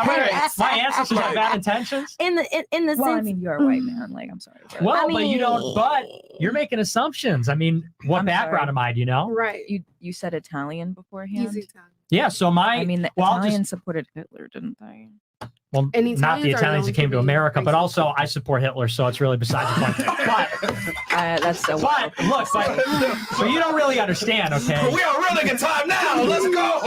Yeah, my ancestors have bad intentions. In the sense, I mean, you're a white man. Like, I'm sorry. But Well, but you don't. But you're making assumptions. I mean, what background am I? Do you know? Right. You said Italian beforehand. He's Italian. Yeah. So I mean, the Italians supported Hitler, didn't they? Well, not the Italians that came to America, but also I support Hitler, so it's really besides the point. But that's so. But look, but you don't really understand, okay? We are really good time now. Let's go.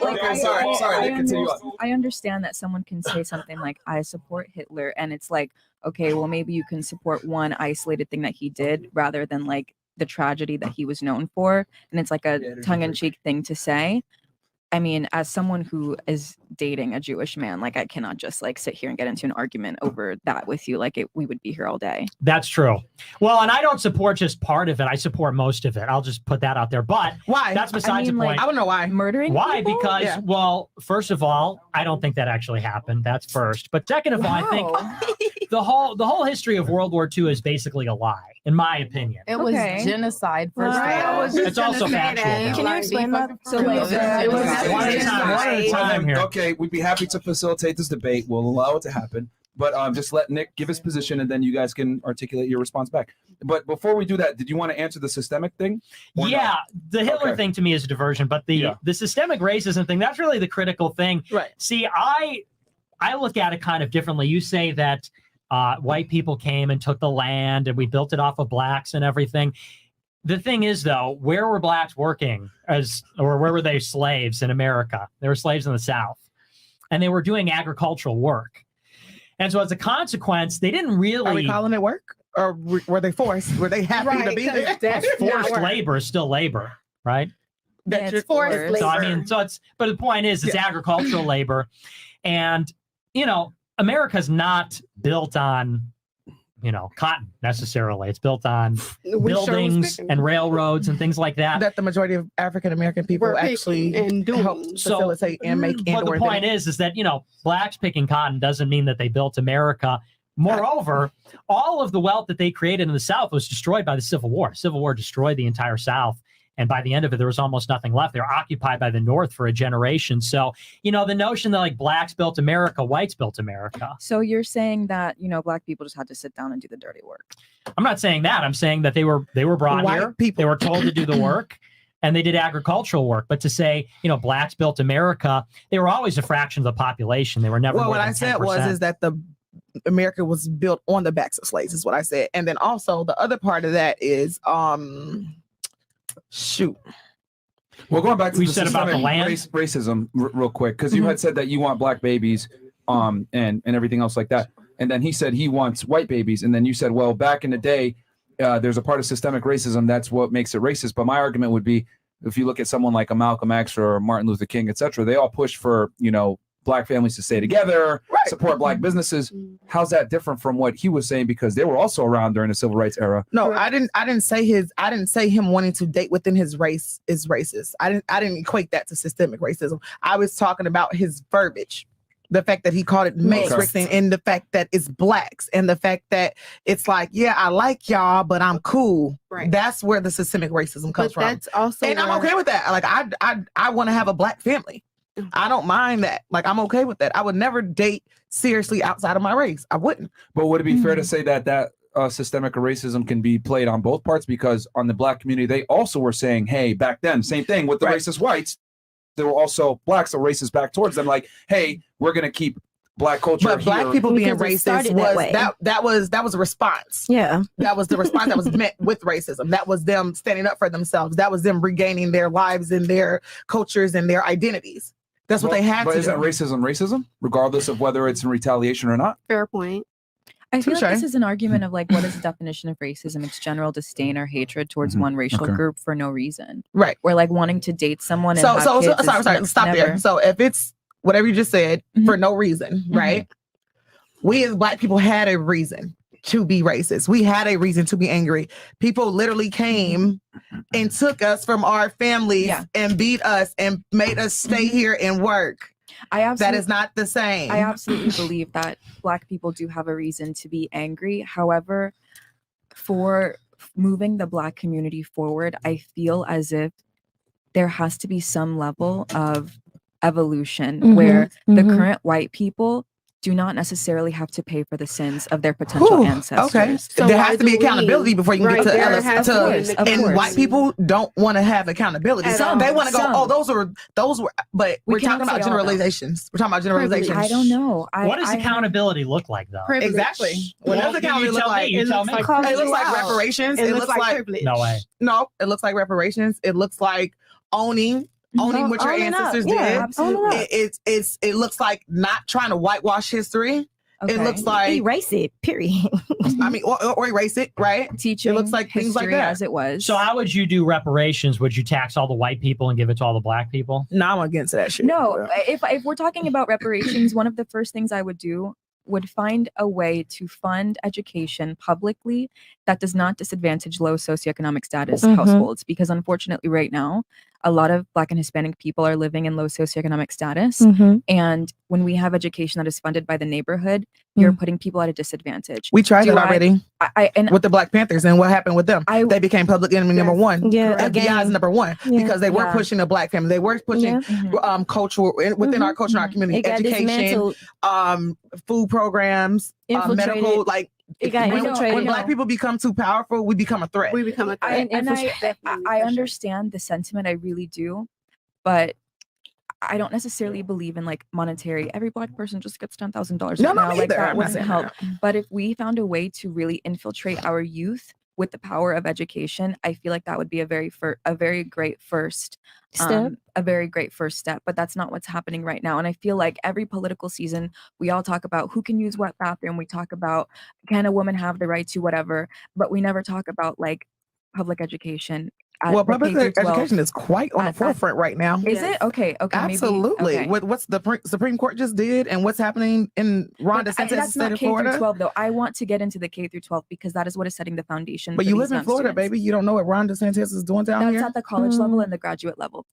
Okay, sorry. Continue on. I understand that someone can say something like, "I support Hitler," and it's like, okay, well, maybe you can support one isolated thing that he did rather than like the tragedy that he was known for, and it's like a tongue-in-cheek thing to say. I mean, as someone who is dating a Jewish man, like I cannot just like sit here and get into an argument over that with you. Like we would be here all day. That's true. Well, and I don't support just part of it. I support most of it. I'll just put that out there. But why? That's besides the point. Like, I don't know why. Murdering Why? people? Because, well, first of all, I don't think that actually happened. That's first. But second of all, I think the whole history of World War II is basically a lie, in my opinion. It was genocide. First of all. It's also factual. Can you explain that? So like, One at a time here. Okay, we'd be happy to facilitate this debate. We'll allow it to happen. But just let Nick give his position, and then you guys can articulate your response back. But before we do that, did you want to answer the systemic thing? Yeah, the Hitler thing to me is a diversion, but the systemic racism thing, that's really the critical thing. Right. See, I look at it kind of differently. You say that white people came and took the land, and we built it off of blacks and everything. The thing is, though, where were blacks working or where were they slaves in America? They were slaves in the South, and they were doing agricultural work. And so as a consequence, they didn't really... Are we calling it work? Or were they forced? Were they happy to be there? Forced labor is still labor, right? That's forced labor. So, I mean, but the point is, it's agricultural labor. And, America's not built on... cotton necessarily. It's built on buildings and railroads and things like that. That the majority of African American people actually help facilitate and make. But the point is that blacks picking cotton doesn't mean that they built America. Moreover, all of the wealth that they created in the South was destroyed by the Civil War. Civil War destroyed the entire South. And by the end of it, there was almost nothing left. They were occupied by the North for a generation. So, the notion that like blacks built America, whites built America. So you're saying that, black people just had to sit down and do the dirty work. I'm not saying that. I'm saying that they were brought here. They were told to do the work, and they did agricultural work. But to say, blacks built America, they were always a fraction of the population. They were never. Well, what I said is that America was built on the backs of slaves, is what I said. And then also the other part of that is Well, going back to we the said about the land racism real quick, because you had said that you want black babies and everything else like that. And then he said he wants white babies. And then you said, well, back in the day, there's a part of systemic racism. That's what makes it racist. But my argument would be, if you look at someone like a Malcolm X or Martin Luther King, etc., they all push for, black families to stay together, support black businesses. How's that different from what he was saying? Because they were also around during the civil rights era. No, I didn't say him wanting to date within his race is racist. I didn't equate that to systemic racism. I was talking about his verbiage. The fact that he called it mixed and the fact that it's blacks and the fact that it's like, yeah, I like y'all, but I'm cool. Right. That's where the systemic racism comes from. That's also, and I'm okay with that. Like I want to have a black family. I don't mind that. Like, I'm okay with that. I would never date seriously outside of my race. I wouldn't. But would it be fair to say that systemic racism can be played on both parts? Because on the black community, they also were saying, hey, back then, same thing with the racist whites. There were also blacks that were racist back towards them. Like, hey, we're going to keep black culture. But black people being racist that was a response. Yeah. That was the response that was met with racism. That was them standing up for themselves. That was them regaining their lives and their cultures and their identities. That's what they had to do. But isn't racism, regardless of whether it's in retaliation or not? Fair point. I feel like this is an argument of like, what is the definition of racism? It's general disdain or hatred towards one racial group for no reason. Right. Or like wanting to date someone. Sorry, stop there. So if it's whatever you just said for no reason, right? We as black people had a reason to be racist. We had a reason to be angry. People literally came and took us from our families and beat us and made us stay here and work. That is not the same. I absolutely believe that black people do have a reason to be angry. However, for moving the black community forward, I feel as if there has to be some level of evolution where the current white people do not necessarily have to pay for the sins of their potential ancestors. Okay, So there why has to be do we- accountability before you can Right, get to there Ellis. has to be an And course. white people don't want to have accountability. At Some they all. want to go, Some. oh, those were. But We we're talking cannot about say all, though. generalizations. We're talking about generalizations. I don't know. What does accountability look like, though? Privilege. Exactly. What Well, does accountability look tell me, like? you It tell looks me. like It looks like privilege. reparations. It looks like privilege. No way. No, it looks like reparations. It looks like owning what your Owning up. ancestors Yeah, did. absolutely. It looks like not trying to whitewash history. Okay. It looks like Erase it. Period. I mean, or erase it, right? teaching it looks like things like history that. as it was. So how would you do reparations? Would you tax all the white people and give it to all the black people? No, I'm against that shit. No, if we're talking about reparations, one of the first things I would do would find a way to fund education publicly that does not disadvantage low socioeconomic status households, because unfortunately right now a lot of Black and Hispanic people are living in low socioeconomic status, and when we have education that is funded by the neighborhood, you're putting people at a disadvantage. We tried Do that already and with the Black Panthers, and what happened with them? I- They became public enemy number one. Yeah, FBI is number one Yeah. because they were Yeah. pushing the Black family. They were pushing Yeah. cultural within our culture, and our community, It got education, dismantled. food programs, Infiltrated. medical. Like It got when infiltrated. Black people become too powerful, we become a threat. We become a I, threat. and I, Definitely, I for sure. understand the sentiment, I really do, but I don't necessarily believe in like monetary. Every Black person just gets $10,000 No, right no, now. me Like either. that I'm not wouldn't saying help. that. But if we found a way to really infiltrate our youth with the power of education, I feel like that would be a very great first Step. a very great first step. But that's not what's happening right now. And I feel like every political season, we all talk about who can use what bathroom. We talk about can a woman have the right to whatever, but we never talk about like public education. at Well, the public K through 12. education is quite on the forefront right now. Is Yes. it? Okay. Absolutely. Maybe, okay. With what's the Supreme Court just did and what's happening in Ron But DeSantis' that's state not of K through Florida. 12 though. I want to get into the K through 12 because that is what is setting the foundation. But for you these live in young Florida, students. baby. You don't know what Ron DeSantis is doing down That's here. at the college level and the graduate level.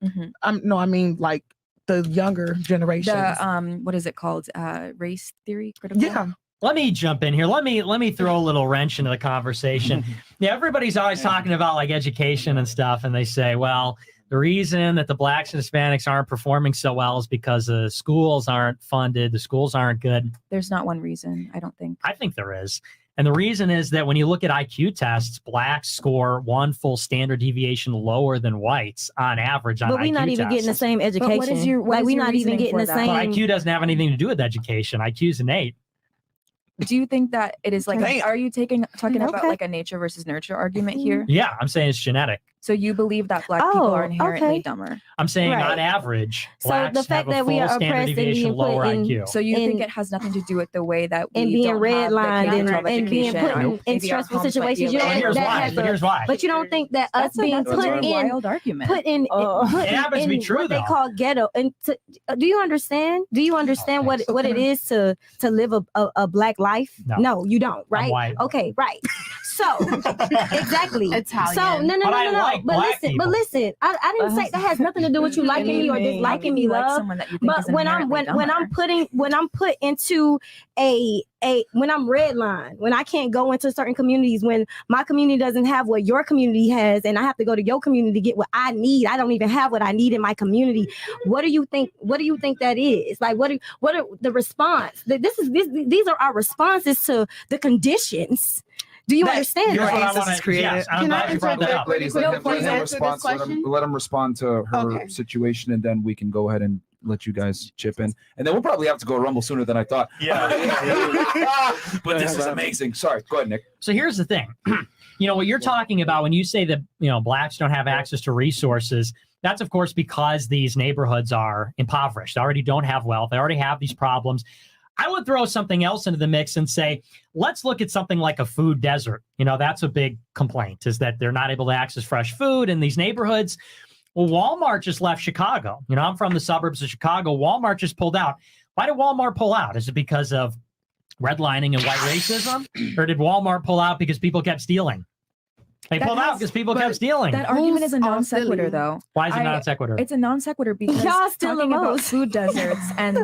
No, I mean like the younger generations. The what is it called? Race theory, critical. Yeah. Let me jump in here. Let me throw a little wrench into the conversation. Yeah, everybody's always talking about like education and stuff, and they say, well, the reason that the Blacks and Hispanics aren't performing so well is because the schools aren't funded, the schools aren't good. There's not one reason, I don't think. I think there is. And the reason is that when you look at IQ tests, Blacks score one full standard deviation lower than whites on average on But we're IQ not even getting the tests. same education. what is your we're not even reasoning getting for the that? same. But IQ doesn't have anything to do with education. IQ is innate. Do you think that it is like? Damn. Are you talking about Okay. like a nature versus nurture argument here? Yeah, I'm saying it's genetic. So you believe that Black people Oh, are inherently okay. dumber? I'm saying Right. on average, So Blacks the fact have a that we full are standard oppressed and deviation being put lower in- IQ. So you think And- it has nothing to do with the way that we and being don't have the redlined K-12 and being education, put or in maybe our stressful homes might be situations. You a know, And little here's that why. has And a- here's why. But you don't think that us That's being a put in wild argument. put in It happens to be true, what they though. call ghetto and do you understand what it is to live a Black life? No. You don't, right? white. Okay, right. So exactly. Italian. So no. But I like black But people. listen, I didn't say that has nothing to do with you liking me or disliking me, You like love. someone that you think But is when I'm inherently when I'm put into when I'm redlined, when I can't go into certain communities, when my community doesn't have what your community has, and I have to go to your community to get what I need. I don't even have what I need in my community. What do you think? What do you think that is? Like what are the response? These are our responses to the conditions. Do you understand? Here's Your what I ancestors want to. created. Yes, I'm Can I glad you brought that interject? up. Ladies, No, let him please answer this question. let him respond to her Okay. situation, and then we can go ahead and let you guys chip in. And then we'll probably have to go Rumble sooner than I thought. But this is amazing. Sorry, go ahead, Nick. So here's the thing. What you're talking about when you say that, Blacks don't have access to resources, that's of course because these neighborhoods are impoverished. They already don't have wealth. They already have these problems. I would throw something else into the mix and say, let's look at something like a food desert. That's a big complaint, is that they're not able to access fresh food in these neighborhoods. Well, Walmart just left Chicago. I'm from the suburbs of Chicago. Walmart just pulled out. Why did Walmart pull out? Is it because of redlining and white racism? Or did Walmart pull out because people kept stealing? They pulled out because people kept stealing. That argument is a Who's non sequitur, silly? though. Why is it not a sequitur? It's a non sequitur because Y'all still talking the about most. food deserts and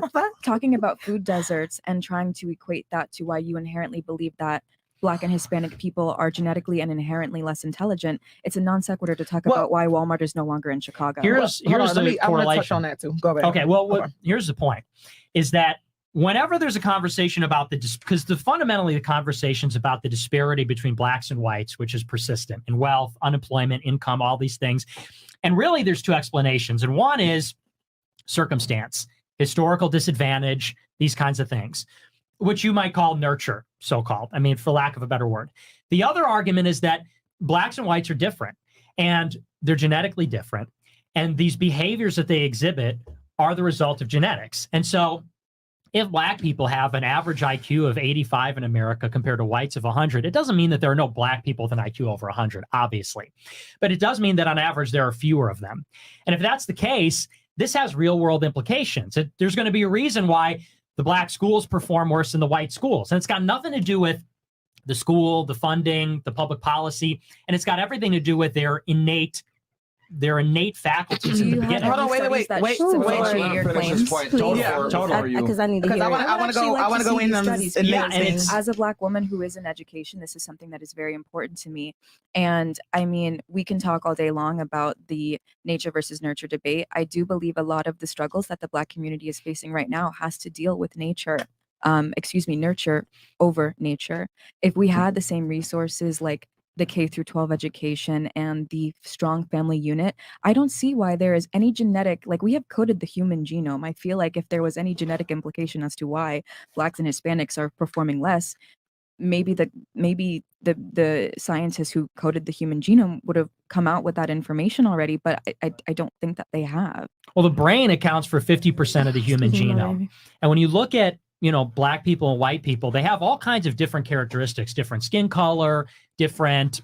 talking about food deserts and trying to equate that to why you inherently believe that Black and Hispanic people are genetically and inherently less intelligent, it's a non sequitur to talk about why Walmart is no longer in Chicago. Here's Hold on, the I want to touch correlation. on that too. Go ahead. Okay, well, Okay. here's the point, is that whenever there's a conversation about because fundamentally the conversation's about the disparity between blacks and whites, which is persistent in wealth, unemployment, income, all these things. And really there's two explanations. And one is circumstance, historical disadvantage, these kinds of things, which you might call nurture, so-called. I mean, for lack of a better word. The other argument is that blacks and whites are different, and they're genetically different. And these behaviors that they exhibit are the result of genetics. And so if black people have an average IQ of 85 in America compared to whites of 100, it doesn't mean that there are no black people with an IQ over 100, obviously. But it does mean that on average, there are fewer of them. And if that's the case, this has real world implications. There's going to be a reason why the black schools perform worse than the white schools. And it's got nothing to do with the school, the funding, the public policy, and it's got everything to do with their innate faculties in the beginning. Hold on, wait. Because I need to hear I want to go in on this. Yeah, and it's as a Black woman who is in education, this is something that is very important to me. And I mean, we can talk all day long about the nature versus nurture debate. I do believe a lot of the struggles that the Black community is facing right now has to deal with nurture over nature. If we had the same resources like the K through 12 education and the strong family unit, I don't see why there is any genetic, like we have coded the human genome. I feel like if there was any genetic implication as to why Blacks and Hispanics are performing less, maybe the scientists who coded the human genome would have come out with that information already, but I don't think that they have. Well, the brain accounts for 50% of the human genome. And when you look at, Black people and white people, they have all kinds of different characteristics, different skin color, different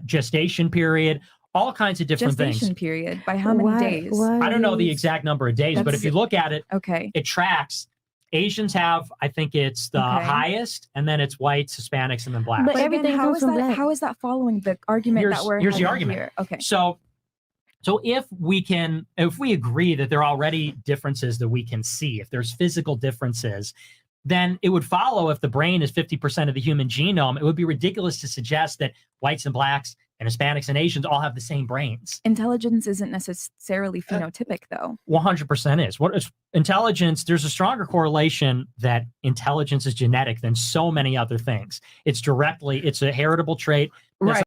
gestation period, all kinds of different Gestation things. period, by how many days? I don't know the exact number of days, but if you look at it, Okay. it tracks. Asians have, I think it's the highest, and then it's whites, Hispanics, and then blacks. But But everything again, how comes is from that? Black. How is that following the argument that we're here's the having argument. here? Okay. So if we agree that there are already differences that we can see, if there's physical differences, then it would follow if the brain is 50% of the human genome, it would be ridiculous to suggest that whites and blacks and Hispanics and Asians all have the same brains. Intelligence isn't necessarily phenotypic, though. 100% is. What is intelligence? There's a stronger correlation that intelligence is genetic than so many other things. It's a heritable trait. Right.